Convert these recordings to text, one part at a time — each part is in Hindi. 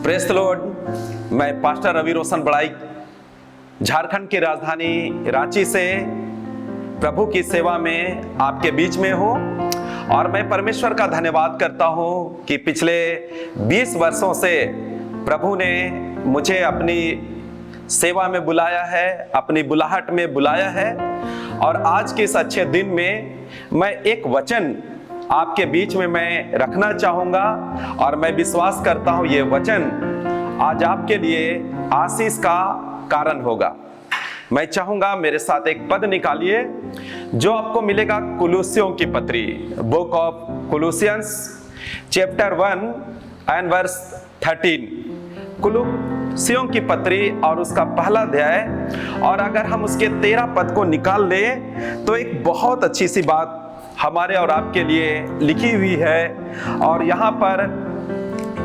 Praise the Lord. मैं पास्टर रवि रोशन बड़ाई झारखंड की राजधानी रांची से प्रभु की सेवा में आपके बीच में हूँ और मैं परमेश्वर का धन्यवाद करता हूँ कि पिछले 20 वर्षों से प्रभु ने मुझे अपनी सेवा में बुलाया है, अपनी बुलाहट में बुलाया है। और आज के इस अच्छे दिन में मैं एक वचन आपके बीच में मैं रखना चाहूँगा और मैं विश्वास करता हूँ ये वचन आज आपके लिए आशीष का कारण होगा। मैं चाहूँगा मेरे साथ एक पद निकालिए जो आपको मिलेगा कुलुस्सियों की पत्री, book of Colossians chapter 1 and verse 13। कुलुस्सियों की पत्री और उसका पहला अध्याय, और अगर हम उसके 13 पद को निकाल लें तो एक बहुत अच्छी सी बात हमारे और आपके लिए लिखी हुई है। और यहाँ पर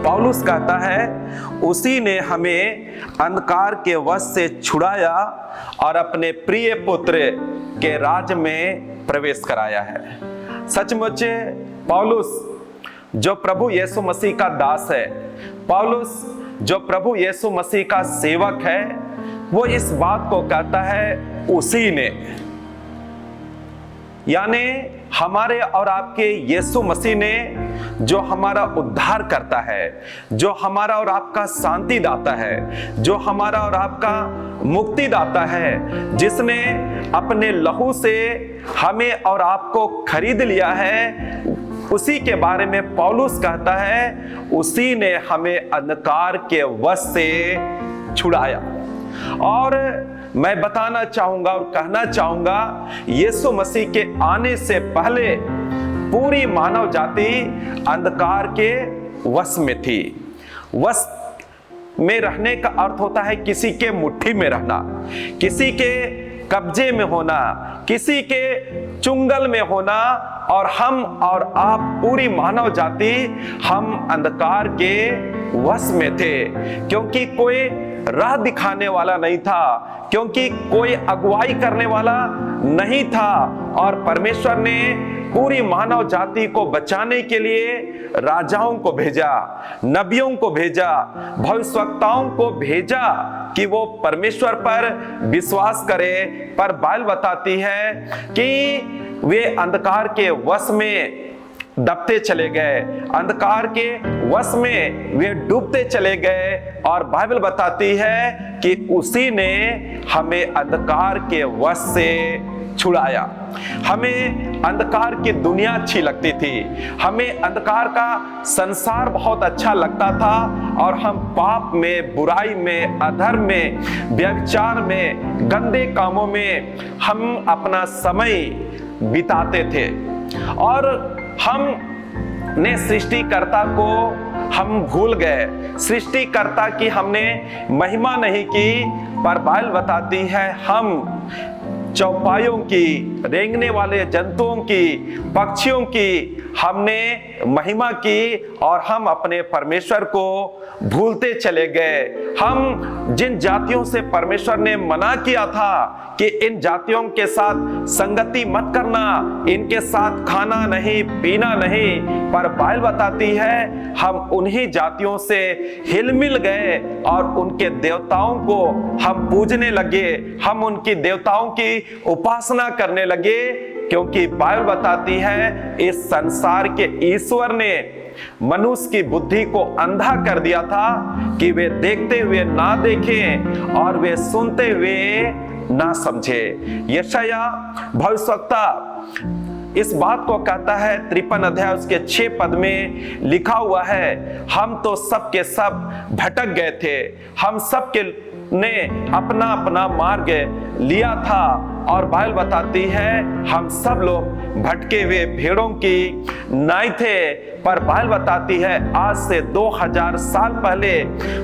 पौलुस कहता है, उसी ने हमें अंधकार के वश से छुड़ाया और अपने प्रिय पुत्र के राज में प्रवेश कराया है। सचमुच पौलुस जो प्रभु यीशु मसीह का दास है, पौलुस जो प्रभु यीशु मसीह का सेवक है, वो इस बात को कहता है उसी ने, यानी हमारे और आपके यीशु मसीह ने जो हमारा उद्धार करता है, जो हमारा और आपका शांति दाता है, जो हमारा और आपका मुक्ति दाता है, जिसने अपने लहू से हमें और आपको खरीद लिया है, उसी के बारे में पौलुस कहता है उसी ने हमें अंधकार के वश से छुड़ाया। और मैं बताना चाहूंगा और कहना चाहूंगा, यीशु मसीह के आने से पहले पूरी मानव जाति अंधकार के वश में थी। वश में रहने का अर्थ होता है किसी के मुट्ठी में रहना, किसी के कब्जे में होना, किसी के चुंगल में होना। और हम और आप पूरी मानव जाति हम अंधकार के वश में थे, क्योंकि कोई राह दिखाने वाला नहीं था, क्योंकि कोई अगुवाई करने वाला नहीं था। और परमेश्वर ने पूरी मानव जाति को बचाने के लिए राजाओं को भेजा, नबियों को भेजा, भविष्यवक्ताओं को भेजा कि वो परमेश्वर पर विश्वास करे। पर बाइबल बताती है कि वे अंधकार के वश में दबते चले गए, अंधकार के वश में वे डूबते चले गए। और बाइबल बताती है कि उसी ने हमें अंधकार के वश से छुड़ाया। हमें अंधकार की दुनिया अच्छी लगती थी, हमें अंधकार का संसार बहुत अच्छा लगता था, और हम पाप में, बुराई में, अधर्म में, व्यभिचार में, गंदे कामों में हम अपना समय बिताते थे। और हम ने सृष्टिकर्ता को हम भूल गए, सृष्टिकर्ता की हमने महिमा नहीं की। पर बाइबल बताती है हम चौपायों की, रेंगने वाले जंतुओं की, पक्षियों की हमने महिमा की और हम अपने परमेश्वर को भूलते चले गए। हम जिन जातियों से परमेश्वर ने मना किया था कि इन जातियों के साथ संगति मत करना, इनके साथ खाना नहीं, पीना नहीं, पर बाइबल बताती है हम उन्हीं जातियों से हिलमिल गए और उनके देवताओं को हम पूजने लगे, हम उनकी देवताओं की उपासना करने लगे। क्योंकि बाइबल बताती है इस संसार के ईश्वर ने मनुष्य की बुद्धि को अंधा कर दिया था कि वे देखते हुए ना देखें और वे सुनते हुए ना समझे। यशाया भविष्यवक्ता इस बात को कहता है, 53 अध्याय उसके 6 पद में लिखा हुआ है, हम तो सब के सब भटक गए थे, हम सब के ने अपना अपना मार्ग लिया था। और बाइबल बताती है हम सब लोग भटके हुए भेड़ों की नाई थे। पर बाइबल बताती है आज से 2000 साल पहले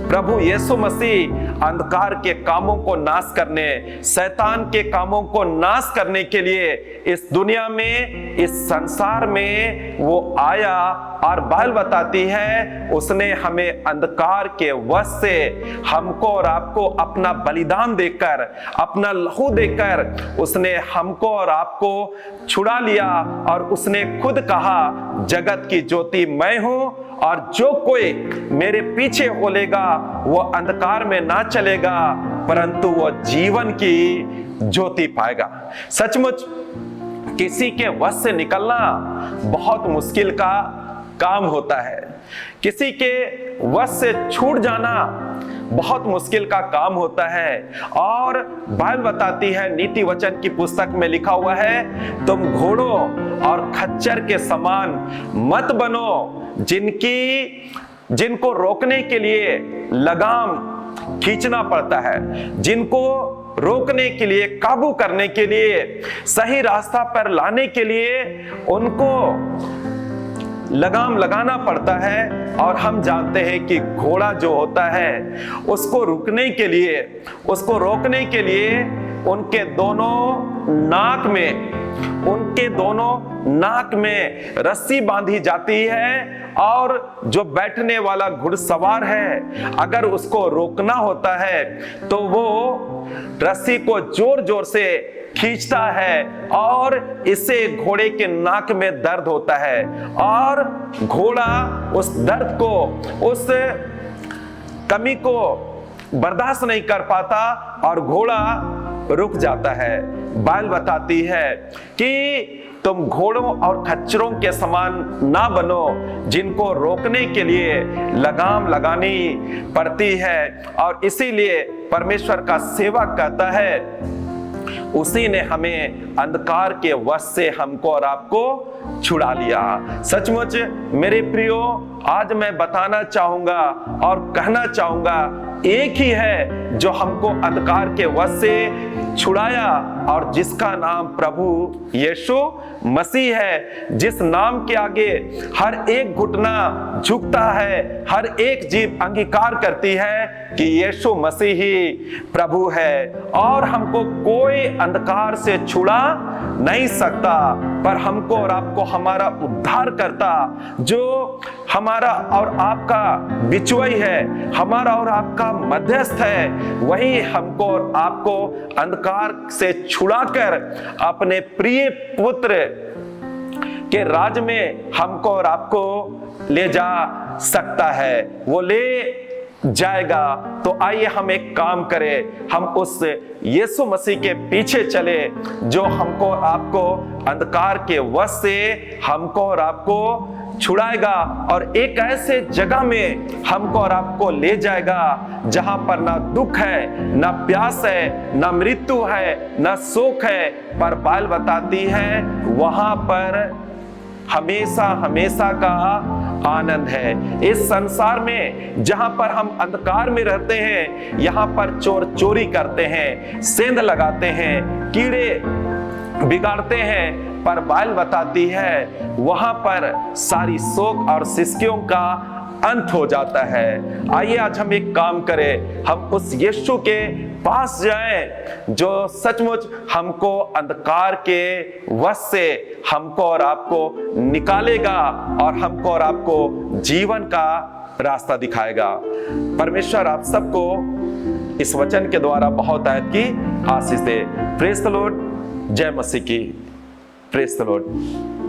प्रभु यीशु मसीह अंधकार के कामों को नाश करने, शैतान के कामों को नाश करने के लिए इस दुनिया में, इस संसार में वो आया। और बाइबल बताती है उसने हमें अंधकार के वश से, हमको और आपको अपना बलिदान देकर, अपना लहू देकर उसने हमको और आपको छुड़ा लिया और उसने खुद कहा, जगत की ज्योति मैं हूं और जो कोई मेरे पीछे बोलेगा वो अंधकार में ना चलेगा परंतु वो जीवन की ज्योति पाएगा। सचमुच किसी के वश से निकलना बहुत मुश्किल का काम होता है। किसी के वश से छूट जाना बहुत मुश्किल का काम होता है। और बाइबल बताती है, नीति वचन की पुस्तक में लिखा हुआ है, तुम घोड़ों और खच्चर के समान मत बनो, जिनको रोकने के लिए लगाम खींचना पड़ता है, जिनको रोकने के लिए, काबू करने के लिए, सही रास्ता पर लाने के लिए उनको लगाम लगाना पड़ता है। और हम जानते हैं कि घोड़ा जो होता है उसको रोकने के लिए उनके दोनों नाक में रस्सी बांधी जाती है और जो बैठने वाला घुड़सवार है अगर उसको रोकना होता है तो वो रस्सी को जोर जोर से खींचता है और इससे घोड़े के नाक में दर्द होता है और घोड़ा उस दर्द को, उस कमी को बर्दाश्त नहीं कर पाता और घोड़ा रुक जाता है। बाइबल बताती है कि तुम घोड़ों और खच्चरों के समान ना बनो, जिनको रोकने के लिए लगाम लगानी पड़ती है। और इसीलिए परमेश्वर का सेवक कहता है, उसी ने हमें अंधकार के वश से हमको और आपको छुड़ा लिया। सचमुच मेरे प्रियो, आज मैं बताना चाहूंगा और कहना चाहूंगा, एक ही है जो हमको अंधकार के वश से छुड़ाया और जिसका नाम प्रभु यीशु मसीह है। जिस नाम के आगे हर एक घुटना झुकता है, हर एक जीभ अंगीकार करती है कि यीशु मसीह ही प्रभु है और हमको कोई अंधकार से छुड़ा नहीं सकता। पर हमको और आपको हमारा उद्धार करता, जो हमारा और आपका बिचवई है, हमारा और आपका मध्यस्थ है, वही हमको और आपको अंधकार से छुड़ाकर अपने प्रिय पुत्र के राज में हमको और आपको ले जा सकता है। वो ले जाएगा। तो आइए हम एक काम करें, हम उस यीशु मसीह के पीछे चले जो हमको और आपको अंधकार के वश से हमको और आपको छुड़ाएगा और एक ऐसे जगह में हमको और आपको ले जाएगा जहां पर ना दुख है, ना प्यास है, ना मृत्यु है, ना शोक है, पर बाइबल बताती है वहां पर हमेशा हमेशा का आनंद है। इस संसार में जहां पर हम अंधकार में रहते हैं, यहां पर चोर चोरी करते हैं, सेंध लगाते हैं, कीड़े बिगाड़ते हैं, पर बाइबल बताती है वहां पर सारी शोक और सिसकियों का अंत हो जाता है। आइए आज हम एक काम करें, हम उस यीशु के पास जाएं जो सचमुच हमको अंधकार के वश से हमको और आपको निकालेगा और हमको और आपको जीवन का रास्ता दिखाएगा। परमेश्वर आप सबको इस वचन के द्वारा बहुत आयत की आशीष दे। Praise the Lord. जय मसीह की। Praise the Lord.